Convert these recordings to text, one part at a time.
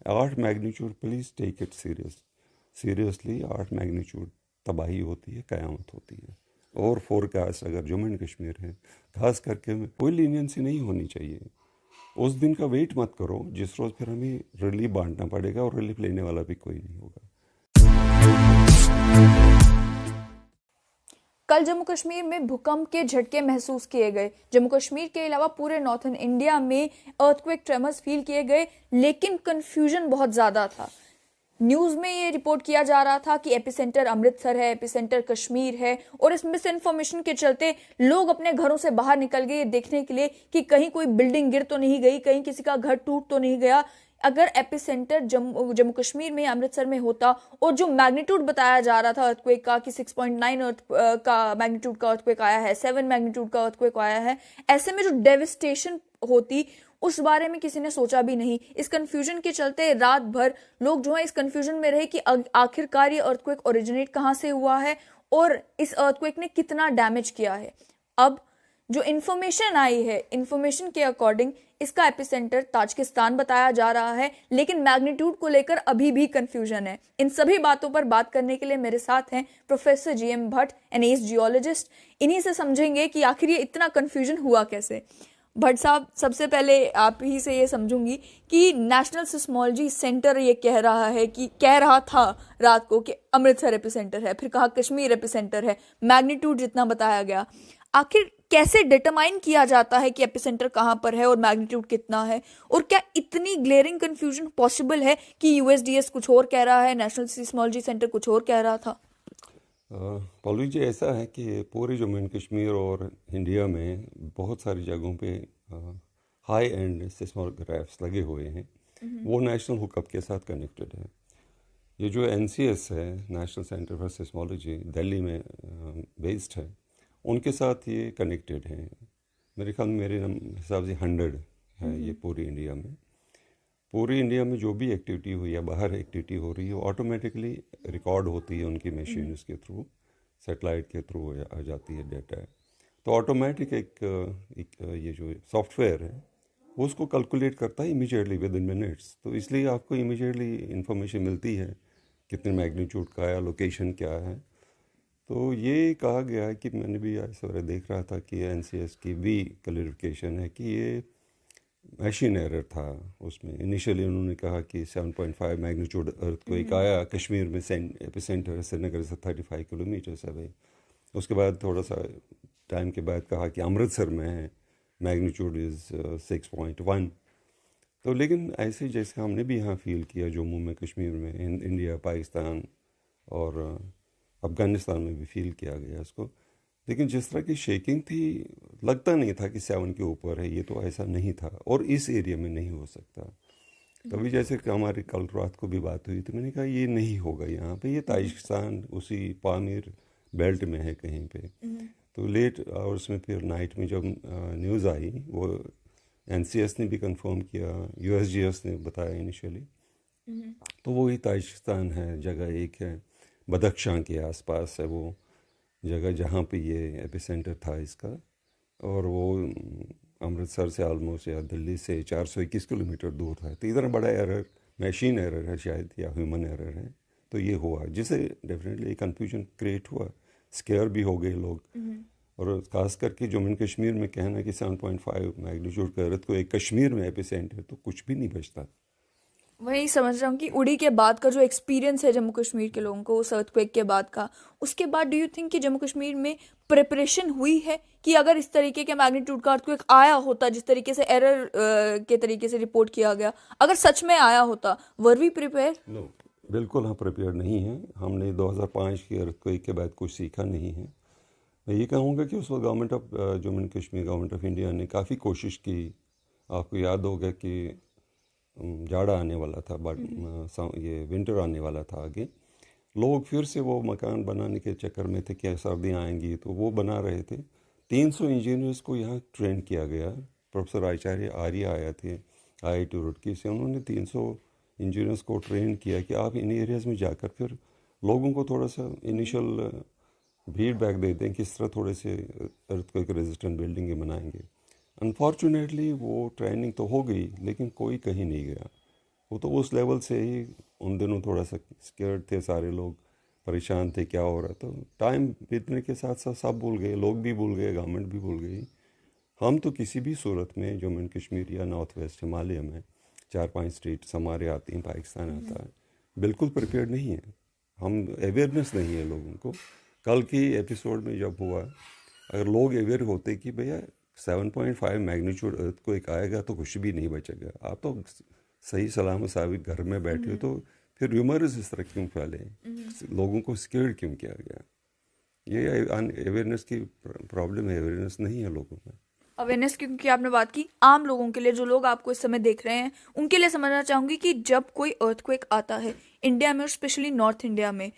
8 magnitude, please take it seriously. 8 magnitude तबाही होती है, क़यामत होती है। और फोरकास्ट अगर जम्मू एंड कश्मीर है, खास करके कोई लीनियंसी नहीं होनी चाहिए। उस दिन का वेट मत करो जिस रोज़ फिर हमें रिलीफ बांटना पड़ेगा, और रिलीफ लेने वाला भी कोई नहीं होगा। कल जम्मू कश्मीर में भूकंप के झटके महसूस किए गए। जम्मू कश्मीर के अलावा पूरे नॉर्थन इंडिया में अर्थक्वेक ट्रेमर्स फील किए गए, लेकिन कंफ्यूजन बहुत ज्यादा था। न्यूज में ये रिपोर्ट किया जा रहा था कि एपिसेंटर अमृतसर है, एपिसेंटर कश्मीर है, और इस मिस इन्फॉर्मेशन के चलते लोग अपने घरों से बाहर निकल गए देखने के लिए कि कहीं कोई बिल्डिंग गिर तो नहीं गई, कहीं किसी का घर टूट तो नहीं गया। अगर एपिसेंटर जम्मू कश्मीर में अमृतसर में होता और जो मैग्नीट्यूड बताया जा रहा था अर्थक्वेक का कि 6.9 अर्थ का मैग्नीट्यूड का अर्थक्वेक आया है, 7 मैग्नीट्यूड का अर्थक्वेक आया है, ऐसे में जो डेविस्टेशन होती उस बारे में किसी ने सोचा भी नहीं। इस कंफ्यूजन के चलते रात भर लोग जो है इस कंफ्यूजन में रहे कि आखिरकार ये अर्थक्वेक ओरिजिनेट कहां से हुआ है और इस अर्थक्वेक ने कितना डैमेज किया है। अब जो इंफॉर्मेशन आई है, इंफॉर्मेशन के अकॉर्डिंग इसका एपिसेंटर ताजिकिस्तान बताया जा रहा है, लेकिन मैग्नीट्यूड को लेकर अभी भी कंफ्यूजन है। इन सभी बातों पर बात करने के लिए मेरे साथ हैं professor GM Bhatt, N S geologist. इन्हीं से समझेंगे कि आखिर ये इतना कंफ्यूजन हुआ कैसे। भट्ट साहब, सबसे पहले आप ही से ये समझूंगी कि नेशनल सिस्मोलॉजी सेंटर ये कह रहा था रात को कि अमृतसर एपिसेंटर है, फिर कहा कश्मीर एपिसेंटर है, मैग्नीट्यूड जितना बताया गया। आखिर कैसे डिटरमाइन किया जाता है कि एपिसेंटर कहां पर है और मैग्नीट्यूड कितना है, और क्या इतनी ग्लेयरिंग कंफ्यूजन पॉसिबल है कि यूएसडीएस कुछ और कह रहा है, नेशनल सिस्मोलॉजी सेंटर कुछ और कह रहा था? पॉली जी, ऐसा है कि पूरे जम्मू एंड कश्मीर और इंडिया में बहुत सारी जगहों पे हाई एंड सिस्मोग्राफ्स लगे हुए हैं। वो नेशनल हुकअप के साथ कनेक्टेड है। ये जो एनसीएस है, national centre for seismology, Delhi में बेस्ड है, उनके साथ ये कनेक्टेड है। मेरे ख्याल में, मेरे हिसाब से 100 है ये पूरी इंडिया में। पूरी इंडिया में जो भी एक्टिविटी हुई या बाहर एक्टिविटी हो रही है, वो ऑटोमेटिकली रिकॉर्ड होती है उनकी मशीन के थ्रू, सेटेलाइट के थ्रू आ जाती है डाटा। तो ऑटोमेटिक एक ये जो सॉफ्टवेयर है वो उसको कैलकुलेट करता है इमीडिएटली विद इन मिनट्स। तो इसलिए आपको इमीडिएटली इंफॉर्मेशन मिलती है कितने मैग्नीट्यूड का है, लोकेशन क्या है। तो ये कहा गया है कि मैंने भी इस बार देख रहा था कि एनसीएस की भी क्लैरिफिकेशन है कि ये मशीन एरर था। उसमें इनिशियली उन्होंने कहा कि 7.5 मैग्नीट्यूड अर्थक्वेक आया कश्मीर में, एपिसेंटर श्रीनगर से 35 किलोमीटर अवे। उसके बाद थोड़ा सा टाइम के बाद कहा कि अमृतसर में है, मैग्नीट्यूड इज़ 6.1। तो लेकिन ऐसे जैसे हमने भी यहाँ फील किया जम्मू में, कश्मीर में, इंडिया, पाकिस्तान और अफ़गानिस्तान में भी फील किया गया इसको। लेकिन जिस तरह की शेकिंग थी, लगता नहीं था कि 7 के ऊपर है। ये तो ऐसा नहीं था, और इस एरिया में नहीं हो सकता। तभी जैसे कि हमारी कल रात को भी बात हुई, तो मैंने कहा ये नहीं होगा यहाँ पे, ये ताजिकिस्तान उसी पामीर बेल्ट में है कहीं पे। तो लेट आवर्स में फिर नाइट में जब न्यूज़ आई, वो एनसीएस ने भी कंफर्म किया, यूएसजीएस ने बताया इनिशियली, तो वही ताजिकिस्तान है, जगह एक है, बदख्शां के आसपास है वो जगह जहाँ पे ये एपिसेंटर था इसका। और वो अमृतसर से ऑलमोस्ट या दिल्ली से 421 किलोमीटर दूर था। तो इतना बड़ा एरर, मशीन एरर है शायद, या ह्यूमन एरर है। तो ये हुआ, जिससे डेफिनेटली कन्फ्यूजन क्रिएट हुआ, स्केयर भी हो गए लोग। और ख़ास करके जम्मू एंड कश्मीर में कहना कि 7.5 मैग्नीट्यूड का अर्थ को एक कश्मीर में एपिसेंटर, तो कुछ भी नहीं बचता। वही समझ रहा हूँ कि उड़ी के बाद का जो एक्सपीरियंस है जम्मू कश्मीर के लोगों को उस अर्थक्वेक के बाद का, उसके बाद डू यू थिंक कि जम्मू कश्मीर में प्रिपरेशन हुई है कि अगर इस तरीके के मैग्नीट्यूड का अर्थक्वेक आया होता, जिस तरीके से एरर के तरीके से रिपोर्ट किया गया, अगर सच में आया होता, वर वी प्रिपेयर? नो, बिल्कुल हम प्रिपेयर नहीं हैं। हमने 2005 के अर्थक्वेक के बाद कुछ सीखा नहीं है। मैं ये कहूँगा कि उस वक्त government of Jammu and Kashmir, government of India ने काफ़ी कोशिश की। आपको याद होगा कि जाड़ा आने वाला था, बट ये विंटर आने वाला था आगे। लोग फिर से वो मकान बनाने के चक्कर में थे कि सर्दियाँ आएंगी, तो वो बना रहे थे। 300 इंजीनियर्स को यहाँ ट्रेन किया गया। प्रोफेसर आचार्य आर्य आया थे IIT रुड़की से, उन्होंने 300 इंजीनियर्स को ट्रेन किया कि आप इन एरियाज़ में जाकर फिर लोगों को थोड़ा सा इनिशियल फीडबैक दे दें, किस तरह थोड़े से अर्थक्वेक रेजिस्टेंट बिल्डिंगें बनाएंगे। अनफॉर्चुनेटली वो ट्रेनिंग तो हो गई, लेकिन कोई कहीं नहीं गया। वो तो उस लेवल से ही उन दिनों थोड़ा सा स्केर्ड थे, सारे लोग परेशान थे क्या हो रहा। तो टाइम बीतने के साथ साथ सब भूल गए, लोग भी भूल गए, गवर्नमेंट भी भूल गई। हम तो किसी भी सूरत में जम्मू एंड कश्मीर या नॉर्थ वेस्ट हिमालय में 4-5 स्टेट्स हमारे आती हैं, पाकिस्तान आता है, बिल्कुल प्रिपेयर्ड नहीं है। हम अवेयरनेस नहीं है लोगों को। कल की एपिसोड में जब हुआ, अगर लोग अवेयर होते कि भैया 7.5 मैग्नीट्यूड अर्थ को एक आएगा तो कुछ भी नहीं बचेगा, आप तो सही सलामत साबित घर में बैठे हो, तो फिर र्यूमर्स इस तरह क्यों फैले, लोगों को स्केर्ड क्यों किया गया? ये अवेयरनेस की प्रॉब्लम है, अवेयरनेस नहीं है लोगों में। अवेयरनेस की क्योंकि आपने बात की, आम लोगों के लिए, जो लोग आपको इस समय देख रहे हैं, उनके लिए समझना चाहूंगी कि जब कोई अर्थक्वेक आता है इंडिया में और स्पेशली नॉर्थ इंडिया में,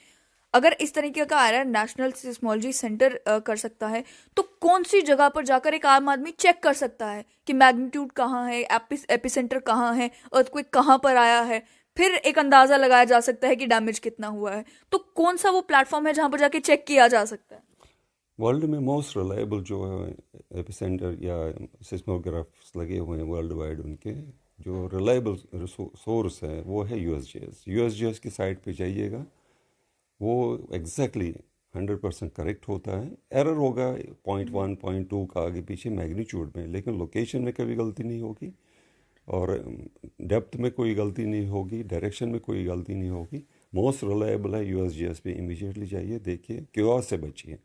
अगर इस तरीके का आ रहा है, नेशनल सिस्मोलॉजी सेंटर कर सकता है, तो कौन सी जगह पर जाकर एक आम आदमी चेक कर सकता है कि मैग्नीट्यूड कहाँ है, एपिसेंटर कहाँ है, अर्थक्वेक कहाँ पर आया है, फिर एक अंदाजा लगाया जा सकता है कि डैमेज कितना हुआ है? तो कौन सा वो प्लेटफॉर्म है जहां पर जाके चेक किया जा सकता है? वर्ल्ड में मोस्ट रिलायबल जो है एपिसेंटर या सिस्मोग्राफ्स लगे हुए हैं वर्ल्ड वाइड, उनके जो रिलायबल सोर्स है वो है यूएसजीएस। यूएसजीएस की साइट पे जाइएगा, वो एग्जैक्टली 100% करेक्ट होता है। एरर होगा 0.1 0.2 का आगे पीछे मैग्नीट्यूड में, लेकिन लोकेशन में कभी गलती नहीं होगी, और डेप्थ में कोई गलती नहीं होगी, डायरेक्शन में कोई गलती नहीं होगी। मोस्ट रिलायबल है यूएसजीएस पे, इमीडिएटली जाइए, देखिए, क्योस से बचिए।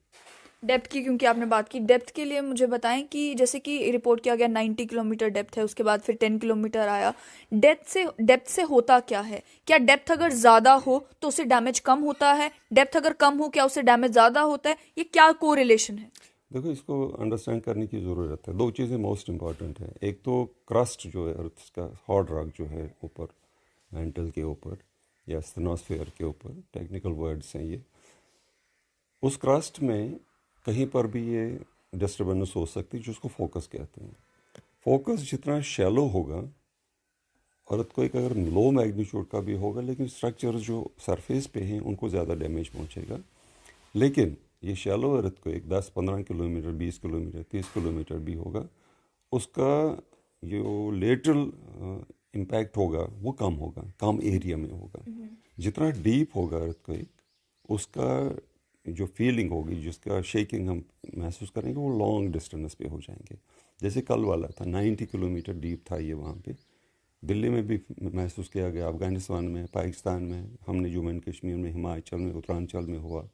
डेप्थ की क्योंकि आपने बात की, डेप्थ के लिए मुझे बताएं कि जैसे कि रिपोर्ट किया गया 90 किलोमीटर डेप्थ है, उसके बाद फिर 10 किलोमीटर आया। डेप्थ से होता क्या है? क्या डेप्थ अगर ज़्यादा हो तो उससे डैमेज कम होता है? डेप्थ अगर कम हो क्या उससे डैमेज ज़्यादा होता है? ये क्या कोरिलेशन है? देखो, इसको अंडरस्टैंड करने की ज़रूरत है। दो चीज़ें मोस्ट इम्पॉर्टेंट है। एक तो क्रस्ट जो है अर्थ का, हार्ड रॉक जो है ऊपर मैंटल के ऊपर या स्टेनोस्फेयर के ऊपर, टेक्निकल वर्ड्स हैं ये, उस क्रस्ट में कहीं पर भी ये डिस्टर्बेंस हो सकती है, जिसको फोकस कहते हैं। फोकस जितना शैलो होगा, अर्थ को एक अगर लो मैग्नीट्यूड का भी होगा, लेकिन स्ट्रक्चर जो सरफेस पे हैं उनको ज़्यादा डैमेज पहुंचेगा। लेकिन ये शैलो अर्थ को एक 10-15 किलोमीटर, 20 किलोमीटर, 30 किलोमीटर भी होगा, उसका जो लेटरल इम्पैक्ट होगा वो कम होगा, कम एरिया में होगा। जितना डीप होगा अर्थ को एक, उसका जो फीलिंग होगी, जिसका शेकिंग हम महसूस करेंगे, वो लॉन्ग डिस्टेंस पे हो जाएंगे। जैसे कल वाला था 90 किलोमीटर डीप था ये, वहाँ पे दिल्ली में भी महसूस किया गया, अफ़गानिस्तान में, पाकिस्तान में, हमने जम्मू एंड कश्मीर में, हिमाचल में, उत्तरांचल में हुआ।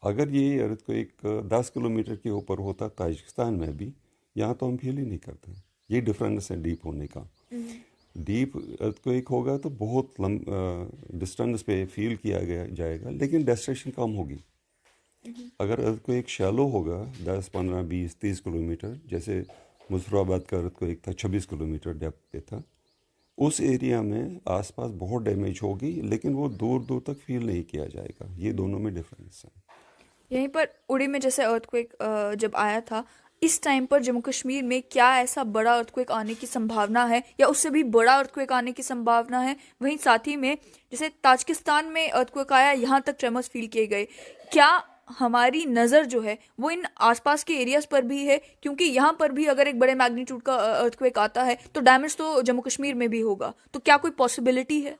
अगर ये अर्थ को एक 10 किलोमीटर के ऊपर होता ताजिकिस्तान में भी, यहाँ तो हम फील ही नहीं करते। ये डिफरेंस है डीप होने का। डीप अर्थ को एक होगा तो बहुत डिस्टेंस पे फील किया गया जाएगा, लेकिन डेस्टिनेशन कम होगी। अगर अर्थ को एक शैलो होगा 10, 15, 20, 30 किलोमीटर, जैसे मुजफ्फराबाद का अर्थ को एक था 26 किलोमीटर डेप्थ पे था, उस एरिया में आसपास बहुत डैमेज होगी, लेकिन वो दूर दूर तक फील नहीं किया जाएगा। ये दोनों में डिफरेंस है। यहीं पर उड़ी में जैसे अर्थक्वेक जब आया था, इस टाइम पर जम्मू कश्मीर में क्या ऐसा बड़ा अर्थक्वेक आने की संभावना है या उससे भी बड़ा अर्थक्वेक आने की संभावना है? वहीं साथ ही में जैसे ताजिकिस्तान में अर्थक्वेक आया, यहाँ तक ट्रेमर्स फील किए गए, क्या हमारी नज़र जो है वो इन आसपास के एरियाज पर भी है? क्योंकि यहाँ पर भी अगर एक बड़े मैग्नीट्यूड का अर्थक्वेक आता है तो डैमेज तो जम्मू कश्मीर में भी होगा, तो क्या कोई पॉसिबिलिटी है?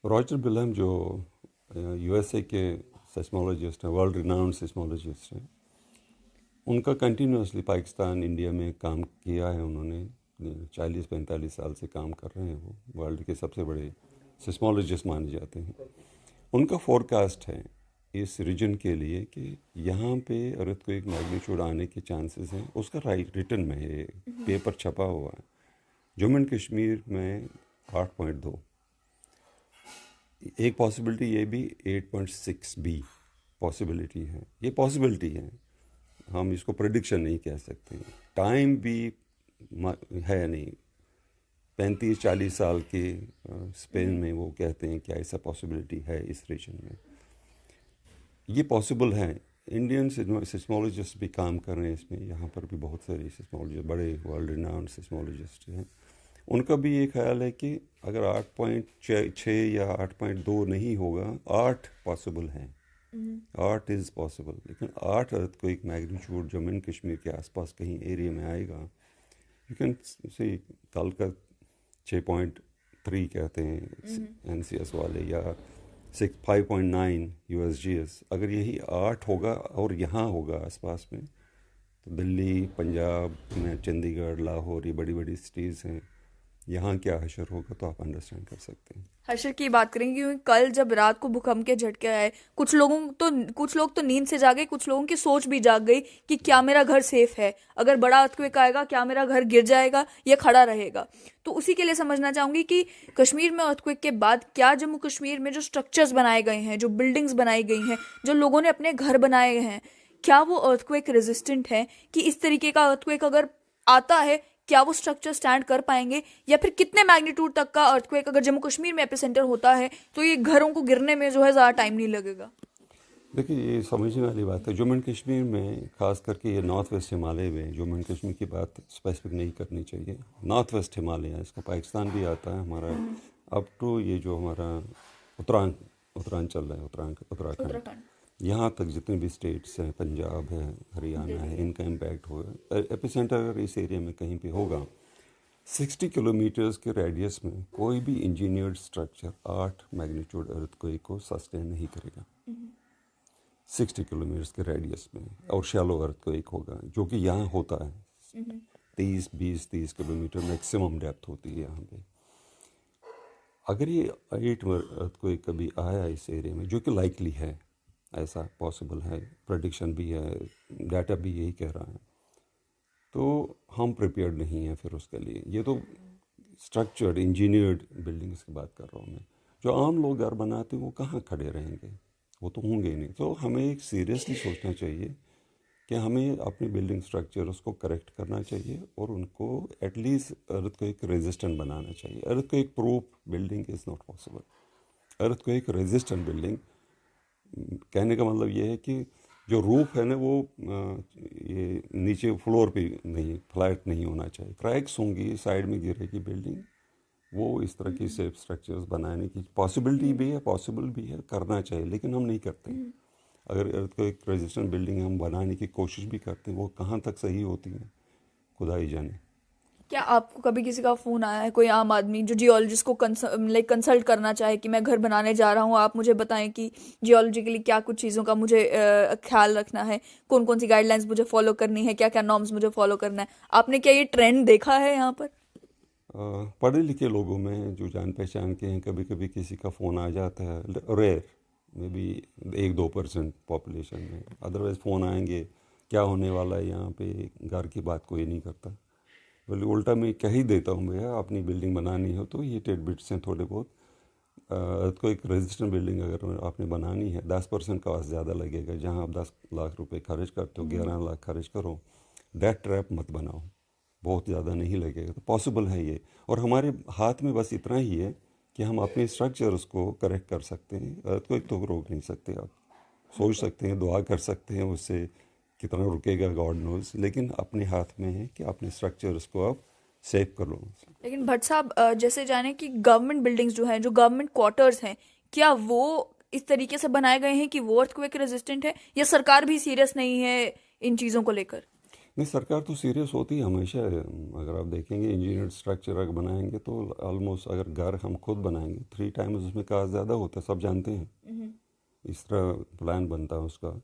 रॉजर बिलहम जो यूएसए के सिस्मोलॉजिस्ट हैं, वर्ल्ड रिनाउंड सिस्मोलॉजिस्ट हैं, उनका कंटिन्यूसली पाकिस्तान, इंडिया में काम किया है उन्होंने। 40-45 साल से काम कर रहे हैं। वो वर्ल्ड के सबसे बड़े सिस्मोलॉजिस्ट माने जाते हैं। उनका फोरकास्ट है इस रीजन के लिए कि यहाँ पे अर्थ को एक मैग्नीट्यूड आने के चांसेस हैं। उसका राइट रिटन में है, पेपर छपा हुआ है। जम्मू एंड कश्मीर में 8.2, एक पॉसिबिलिटी ये भी 8.6 भी पॉसिबिलिटी है। ये पॉसिबिलिटी है, हम इसको प्रेडिक्शन नहीं कह सकते। टाइम भी है नहीं, 35-40 साल के स्पेन में वो कहते हैं कि ऐसा पॉसिबिलिटी है इस रीजन में। ये पॉसिबल है। इंडियन सिस्मोलॉजिस्ट भी काम कर रहे हैं इसमें। यहाँ पर भी बहुत सारे सिस्मोलॉजिस्ट, बड़े वर्ल्ड रिनाउंड सिस्मोलॉजिस्ट हैं। उनका भी ये ख्याल है कि अगर 8.6 या 8.2 नहीं होगा, 8 पॉसिबल हैं। 8 इज़ पॉसिबल। लेकिन 8 अर्थ को एक मैग्नीट्यूड जम्मू एंड कश्मीर के आसपास कहीं एरिया में आएगा, यू कैन से कल का 5.3 कहते हैं NCS वाले, या 5.9 USGS, अगर यही 8 होगा और यहाँ होगा आसपास में, तो दिल्ली, पंजाब में चंडीगढ़, लाहौर, ये बड़ी बड़ी सिटीज़ हैं, यहाँ क्या हशर होगा तो आप अंडरस्टैंड कर सकते हैं। हर्षद की बात करेंगे क्योंकि कल जब रात को भूकंप के झटके आए, कुछ लोग तो नींद से जागे, कुछ लोगों की सोच भी जाग गई कि क्या मेरा घर सेफ है, अगर बड़ा अर्थक्वेक आएगा क्या मेरा घर गिर जाएगा या खड़ा रहेगा। तो उसी के लिए समझना चाहूंगी कि कश्मीर में अर्थक्वेक के बाद क्या जम्मू कश्मीर में जो स्ट्रक्चर्स बनाए गए हैं, जो बिल्डिंग्स बनाई गई हैं, जो लोगों ने अपने घर बनाए हैं, क्या वो अर्थक्वेक रेजिस्टेंट है, कि इस तरीके का अर्थक्वेक अगर आता है क्या वो स्ट्रक्चर स्टैंड कर पाएंगे, या फिर कितने मैग्नीट्यूड तक का अर्थक्वेक अगर जम्मू कश्मीर में एपिसेंटर होता है तो ये घरों को गिरने में जो है ज़्यादा टाइम नहीं लगेगा। देखिए, ये समझने वाली बात है। जम्मू एंड कश्मीर में खास करके ये नॉर्थ वेस्ट हिमालय में, जम्मू एंड कश्मीर की बात स्पेसिफिक नहीं करनी चाहिए। नॉर्थ वेस्ट हिमालय है, इसका पाकिस्तान भी आता है हमारा, अप टू ये जो हमारा उत्तरांचल है, उत्तराखंड, यहाँ तक जितने भी स्टेट्स हैं, पंजाब है, हरियाणा है, इनका इम्पैक्ट होगा। एपिसेंटर अगर इस एरिया में कहीं पे होगा, 60 किलोमीटर्स के रेडियस में कोई भी इंजीनियर्ड स्ट्रक्चर 8 मैग्नीट्यूड अर्थक्वेक को सस्टेन नहीं करेगा। 60 किलोमीटर्स के रेडियस में, और शैलो अर्थक्वेक होगा, जो कि यहाँ होता है 30 किलोमीटर मैक्सिमम डेप्थ होती है यहाँ पे। अगर ये 8 अर्थक्वेक कभी आया इस एरिया में, जो कि लाइकली है, ऐसा पॉसिबल है, प्रेडिक्शन भी है, डाटा भी यही कह रहा है, तो हम प्रिपेयर्ड नहीं हैं फिर उसके लिए। ये तो स्ट्रक्चर्ड इंजीनियर्ड बिल्डिंग्स की बात कर रहा हूँ मैं। जो आम लोग घर बनाते हैं वो कहाँ खड़े रहेंगे, वो तो होंगे ही नहीं। तो हमें एक सीरियसली सोचना चाहिए कि हमें अपनी बिल्डिंग स्ट्रक्चर उसको करेक्ट करना चाहिए और उनको एटलीस्ट अर्थक्वेक रेजिस्टेंट बनाना चाहिए। Earthquake proof building is not possible. Earthquake resistant building कहने का मतलब ये है कि जो रूफ है ना, वो ये नीचे फ्लोर पे नहीं, फ्लैट नहीं होना चाहिए। क्रैक्स होंगी, साइड में गिरेगी बिल्डिंग, वो इस तरह की सेफ स्ट्रक्चर्स बनाने की पॉसिबिलिटी भी है, पॉसिबल भी है, करना चाहिए, लेकिन हम नहीं करते। अगर एक रेजिस्टेंट बिल्डिंग हम बनाने की कोशिश भी करते हैं, वो कहाँ तक सही होती है खुदा ही जाने। क्या आपको कभी किसी का फोन आया है, कोई आम आदमी जो जियोलॉजिस्ट को कंसल्ट करना चाहे कि मैं घर बनाने जा रहा हूँ, आप मुझे बताएं कि जियोलॉजी के लिए क्या कुछ चीज़ों का मुझे ख्याल रखना है, कौन कौन सी गाइडलाइंस मुझे फॉलो करनी है, क्या क्या नॉर्म्स मुझे फॉलो करना है? आपने क्या ये ट्रेंड देखा है यहाँ पर? पढ़े लिखे लोगों में जो जान पहचान के हैं, कभी कभी किसी का फ़ोन आ जाता है, रेयर, मे बी 1-2% पॉपुलेशन में। अदरवाइज़ फ़ोन आएंगे, क्या होने वाला है यहाँ पे, घर की बात कोई नहीं करता। बल्कि उल्टा मैं कह ही देता हूँ, भैया अपनी बिल्डिंग बनानी हो तो ये टिडबिट्स हैं थोड़े बहुत। को एक रेजिस्टेंट बिल्डिंग अगर आपने बनानी है, 10% कॉस्ट ज़्यादा लगेगा। जहाँ आप 10 लाख रुपए खर्च करते हो, 11 लाख खर्च करो, दैट ट्रैप मत बनाओ, बहुत ज़्यादा नहीं लगेगा। तो पॉसिबल है ये, और हमारे हाथ में बस इतना ही है कि हम अपने स्ट्रक्चर उसको करेक्ट कर सकते हैं। अर्थक्वेक तो रोक नहीं सकते आप, सोच सकते हैं, दुआ कर सकते हैं, उससे कितना रुकेगा गॉड नोज, लेकिन अपने हाथ में है कि अपने स्ट्रक्चर्स को आप सेव कर लो। लेकिन भट्ट साहब, जैसे जाने कि गवर्नमेंट बिल्डिंग्स जो हैं, जो गवर्नमेंट क्वार्टर्स हैं, क्या वो इस तरीके से बनाए गए हैं कि वो अर्थक्वेक रेजिस्टेंट है, या सरकार भी सीरियस नहीं है इन चीज़ों को लेकर? नहीं, सरकार तो सीरियस होती है हमेशा। अगर आप देखेंगे इंजीनियर्ड स्ट्रक्चर अगर बनाएंगे तो ऑलमोस्ट, अगर घर हम खुद बनाएंगे 3 टाइम्स उसमें कास्ट ज़्यादा होता है, सब जानते हैं, इस तरह प्लान बनता है उसका।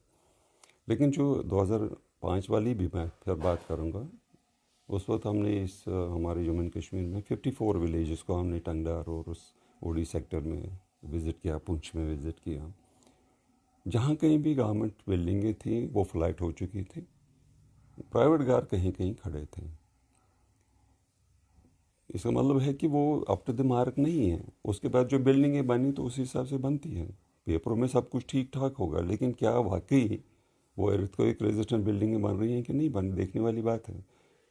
लेकिन जो 2005 वाली भी मैं फिर बात करूँगा, उस वक्त हमने इस हमारे जम्मू एंड कश्मीर में 54 विलेजेस को हमने टंगडार और उस ओडी सेक्टर में विज़िट किया, पुंछ में विज़िट किया। जहाँ कहीं भी गवर्नमेंट बिल्डिंगें थी वो फ्लैट हो चुकी थी, प्राइवेट घर कहीं कहीं खड़े थे। इसका मतलब है कि वो अप टू द मार्क नहीं है। उसके बाद जो बिल्डिंगें बनी तो उसी हिसाब से बनती है, पेपरों में सब कुछ ठीक ठाक होगा, लेकिन क्या वाकई वो अर्थक्वेक रेजिस्टेंट बिल्डिंगें बन रही हैं कि नहीं बन, देखने वाली बात है।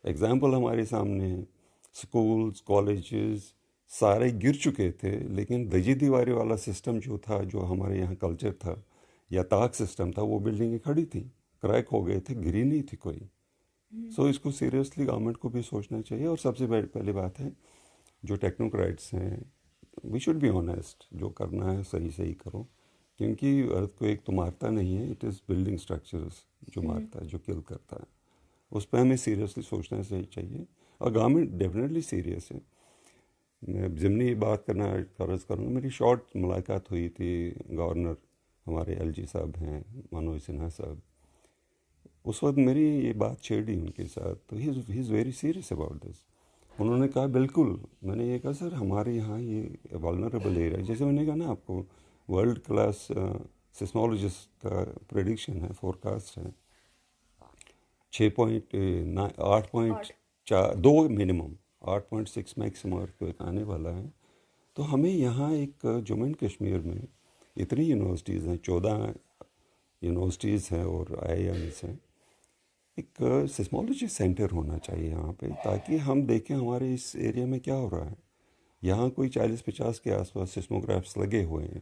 एग्जाम्पल हमारे सामने है, स्कूल्स, कॉलेजेस सारे गिर चुके थे, लेकिन दजी दीवारी वाला सिस्टम जो था, जो हमारे यहाँ कल्चर था, या ताक सिस्टम था, वो बिल्डिंगें खड़ी थी, क्रैक हो गए थे, गिरी नहीं थी कोई। सो इसको सीरियसली गवर्नमेंट को भी सोचना चाहिए। और सबसे पहली बात है, जो टेक्नोक्रेट्स हैं, वी शुड बी ऑनेस्ट, जो करना है सही सही करो, क्योंकि अर्थक्वेक तो मारता नहीं है, इट इज़ बिल्डिंग स्ट्रक्चर्स जो मारता है, जो किल करता है। उस पर हमें सीरियसली सोचना चाहिए, और गवर्नमेंट डेफिनेटली सीरियस है। मैं ज़िमनी बात करना कर्ज करूँगा। मेरी शॉर्ट मुलाकात हुई थी गवर्नर हमारे एलजी साहब हैं, मनोज सिन्हा साहब। उस वक्त मेरी ये बात छेड़ी उनके साथ, तो he is very serious about this. उन्होंने कहा बिल्कुल। मैंने ये कहा सर हमारे यहाँ ये वल्नरेबल एरिया, जैसे मैंने कहा ना आपको, वर्ल्ड क्लास सिस्मोलॉजिस्ट का प्रेडिक्शन है, फोरकास्ट है 8.2 मिनिमम, 8.6 मैक्सिमम अर्थक्वेक आने वाला है। तो हमें यहाँ एक जम्मू एंड कश्मीर में इतनी यूनिवर्सिटीज़ हैं, 14 यूनिवर्सिटीज़ हैं और IIMs हैं। एक सिस्मोलॉजी सेंटर होना चाहिए यहाँ पे, ताकि हम देखें हमारे इस एरिया में क्या हो रहा है। यहाँ कोई 40-50 के आसपास सिस्मोग्राफ्स लगे हुए हैं,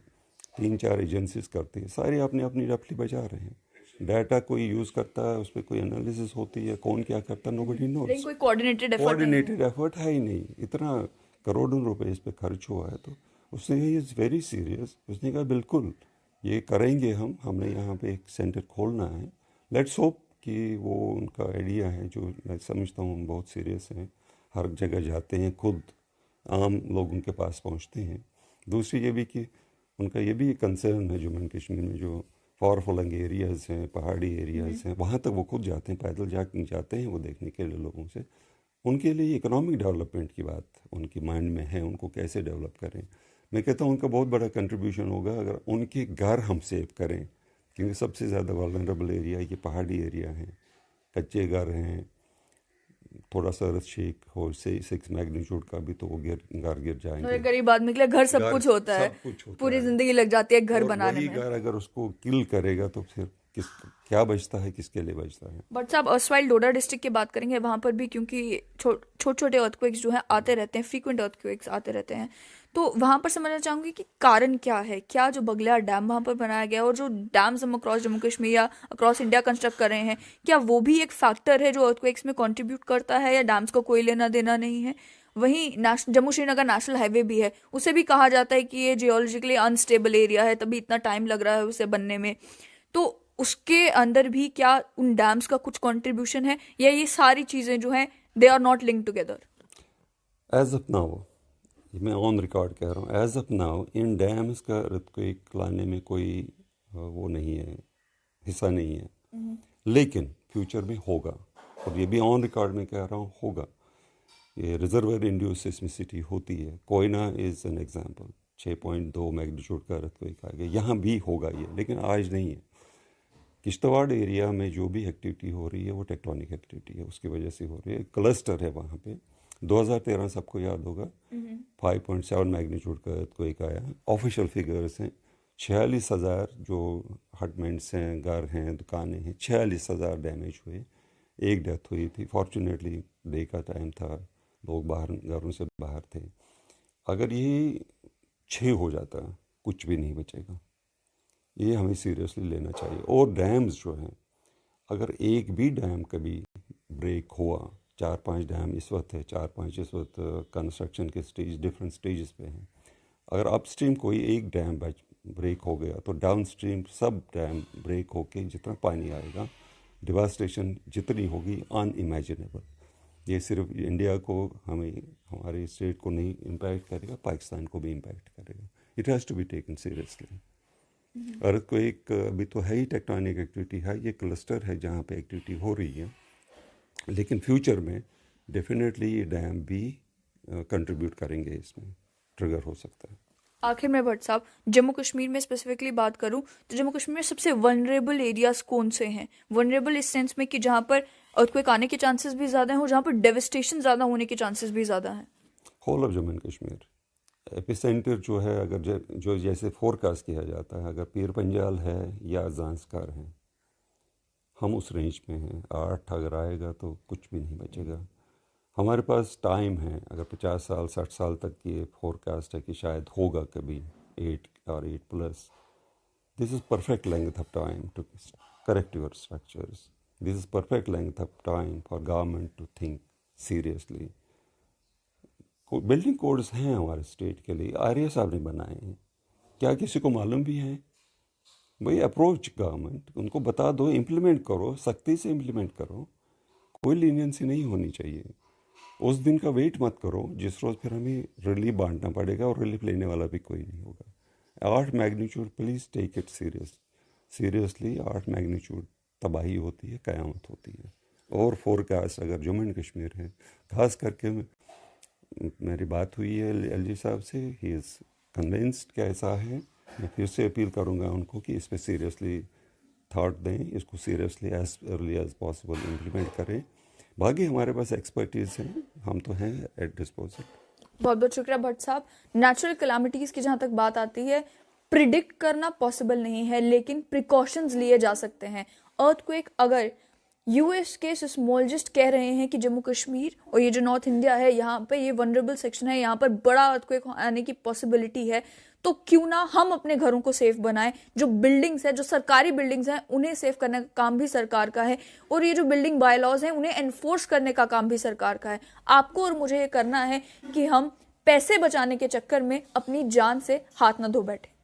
3-4 एजेंसीज करती हैं, सारे अपने अपनी रफली बजा रहे हैं। डाटा कोई यूज़ करता है, उस पर कोई एनालिसिस होती है, कौन क्या करता है, नोबडी नोस। लेकिन कोई कोऑर्डिनेटेड एफर्ट है ही नहीं। इतना करोड़ों रुपए इस पे खर्च हुआ है। तो उसने ही इज़ वेरी सीरियस। उसने कहा बिल्कुल ये करेंगे हम, हमने यहाँ पे एक सेंटर खोलना है। लेट्स होप कि वो उनका आइडिया है, जो मैं समझता हूँ बहुत सीरियस है। हर जगह जाते हैं, खुद आम लोगों के पास पहुँचते हैं। दूसरी ये भी कि उनका ये भी कंसर्न है जम्मू एंड कश्मीर में जो फॉर फ्लंग एरियाज़ हैं, पहाड़ी एरियाज़ हैं, वहाँ तक वो खुद जाते हैं, पैदल जाते हैं वो देखने के लिए लोगों से। उनके लिए इकोनॉमिक डेवलपमेंट की बात उनकी माइंड में है, उनको कैसे डेवलप करें। मैं कहता हूँ उनका बहुत बड़ा कंट्रीब्यूशन होगा अगर उनके घर हम सेव करें, क्योंकि सबसे ज़्यादा वल्नरेबल एरिया ये पहाड़ी एरिया है, कच्चे घर हैं। थोड़ा सा अर्थ शेक हो से 6 मैग्नीट्यूड का भी तो वो घर गिर जाएंगे। गरीब आदमी के लिए घर सब कुछ होता है, पूरी जिंदगी लग जाती है घर बनाने में। घर अगर उसको किल करेगा तो फिर क्या बचता है, किसके लिए बचता है। बट साहब अर्सवाइल डोडा डिस्ट्रिक्ट की बात करेंगे, वहां पर भी क्योंकि छोटे छोटे अर्थक्वेक्स जो हैं आते रहते हैं, फ्रीक्वेंट अर्थक्वेक्स आते रहते हैं, तो वहां पर समझना चाहूंगी कि कारण क्या है। क्या जो बगलियार डैम वहां पर बनाया गया और जो डैम्स हम अक्रॉस जम्मू कश्मीर या अक्रॉस इंडिया कंस्ट्रक्ट कर रहे हैं, क्या वो भी एक फैक्टर है जो अर्थक्वेक्स में कंट्रीब्यूट करता है, या डैम्स को कोई लेना देना नहीं है। वहीं जम्मू श्रीनगर नेशनल हाईवे भी है, उसे भी कहा जाता है कि ये जियोलॉजिकली अनस्टेबल एरिया है, तभी इतना टाइम लग रहा है उसे बनने में। तो उसके अंदर भी क्या उन डैम्स का कुछ कंट्रीब्यूशन है, या ये सारी चीजें जो हैं they are not linked together. As of now, मैं ऑन रिकॉर्ड कह रहा हूँ, एज ऑफ नाउ इन डैम्स का अर्थक्वेक लाने में कोई वो नहीं है, हिस्सा नहीं है। लेकिन फ्यूचर में होगा, और ये भी ऑन रिकॉर्ड में कह रहा हूँ होगा। ये रिजर्वर इंड्यूस सिस्मिसिटी होती है। Koyna is an example, 6.2 magnitude का अर्थक्वेक आ गया, यहाँ भी होगा ये, लेकिन आज नहीं है। किश्तवाड़ एरिया में जो भी एक्टिविटी हो रही है वो टेक्टोनिक एक्टिविटी है, उसकी वजह से हो रही है। क्लस्टर है वहाँ पे। 2013 सबको याद होगा, 5.7 मैग्नीट्यूड का अर्थक्वेक आया। ऑफिशियल फिगर्स हैं 46,000 जो हटमेंट्स हैं, घर हैं, दुकानें हैं, 46,000 डैमेज हुए। एक डेथ हुई थी। फॉर्चुनेटली डे का टाइम था, लोग बाहर घरों से बाहर थे। अगर ये 6 हो जाता कुछ भी नहीं बचेगा। ये हमें सीरियसली लेना चाहिए। और डैम्स जो हैं, अगर एक भी डैम कभी ब्रेक हुआ, 4-5 डैम इस वक्त है, 4-5 इस वक्त कंस्ट्रक्शन के स्टेज डिफरेंट स्टेजेस पे हैं। अगर अपस्ट्रीम कोई एक डैम ब्रेक हो गया तो डाउन स्ट्रीम सब डैम ब्रेक होके जितना पानी आएगा, डिवास्टेशन जितनी होगी अनइमेजिनेबल। ये सिर्फ इंडिया को, हमें, हमारे स्टेट को नहीं इम्पैक्ट करेगा, पाकिस्तान को भी इम्पैक्ट करेगा। It has to be taken seriously. Earthquake अभी तो है ही टेक्टोनिक एक्टिविटी है, ये क्लस्टर है जहाँ पे एक्टिविटी हो रही है, लेकिन फ्यूचर में डेफिनेटली ये डैम भी कंट्रीब्यूट करेंगे, इसमें ट्रिगर हो सकता है। आखिर में भट्ट साहब, जम्मू कश्मीर में स्पेसिफिकली बात करूं तो जम्मू कश्मीर में सबसे वनरेबल एरियाज कौन से हैं? वनरेबल इस सेंस में कि जहां पर अर्थक्वेक आने के चांसेस भी ज़्यादा हैं और जहां पर डेविस्टेशन ज़्यादा होने के चांसेस भी ज़्यादा हैं। Whole of Jammu and Kashmir epicentre जो है, अगर जो जैसे फोरकास्ट किया जाता है, अगर पीर पंजाल है या ज़ांस्कार है, हम उस रेंज में हैं। 8 अगर आएगा तो कुछ भी नहीं बचेगा। हमारे पास टाइम है, अगर 50 साल 60 साल तक की फोरकास्ट है कि शायद होगा कभी 8 और 8+। This is perfect length of time to correct your structures. This is perfect length of time for government to think seriously. Building codes हैं हमारे स्टेट के लिए, आर्य साहब ने बनाए हैं, क्या किसी को मालूम भी है? भाई अप्रोच गवर्नमेंट, उनको बता दो, इम्प्लीमेंट करो, सख्ती से इम्प्लीमेंट करो, कोई लीनियंसी नहीं होनी चाहिए। उस दिन का वेट मत करो जिस रोज़ फिर हमें रिलीफ बांटना पड़ेगा और रिलीफ लेने वाला भी कोई नहीं होगा। 8 magnitude, please take it seriously. 8 magnitude तबाही होती है, क़यामत होती है। और फोरकास्ट अगर जम्मू एंड कश्मीर है, खास करके मेरी बात हुई है एलजी साहब से, ही इज़ कन्विंस्ड कि ऐसा है। मैं फिर से अपील करूंगा उनको कि इस पर सीरियसली थॉट दें, इसको seriously as early as possible implement करें। बाकी हमारे पास एक्सपर्टीज़ हैं, हम तो हैं एट डिस्पोजल। बहुत बहुत शुक्रिया भट्ट साहब। नेचुरल कैलामिटीज़ की जहाँ तक बात आती है, प्रिडिक्ट करना पॉसिबल नहीं है, लेकिन प्रिकॉशंस लिए जा सकते हैं। अर्थक्वेक, अगर यूएस के सिस्मोलॉजिस्ट कह रहे हैं कि जम्मू कश्मीर और ये जो नॉर्थ इंडिया है, यहाँ पे ये वनरेबल सेक्शन है, यहाँ पर बड़ा अर्थक्वेक आने की पॉसिबिलिटी है, तो क्यों ना हम अपने घरों को सेफ बनाएं। जो बिल्डिंग्स है, जो सरकारी बिल्डिंग्स हैं, उन्हें सेफ करने का काम भी सरकार का है, और ये जो बिल्डिंग बायलॉज हैं उन्हें एनफोर्स करने का काम भी सरकार का है। आपको और मुझे ये करना है कि हम पैसे बचाने के चक्कर में अपनी जान से हाथ न धो बैठे।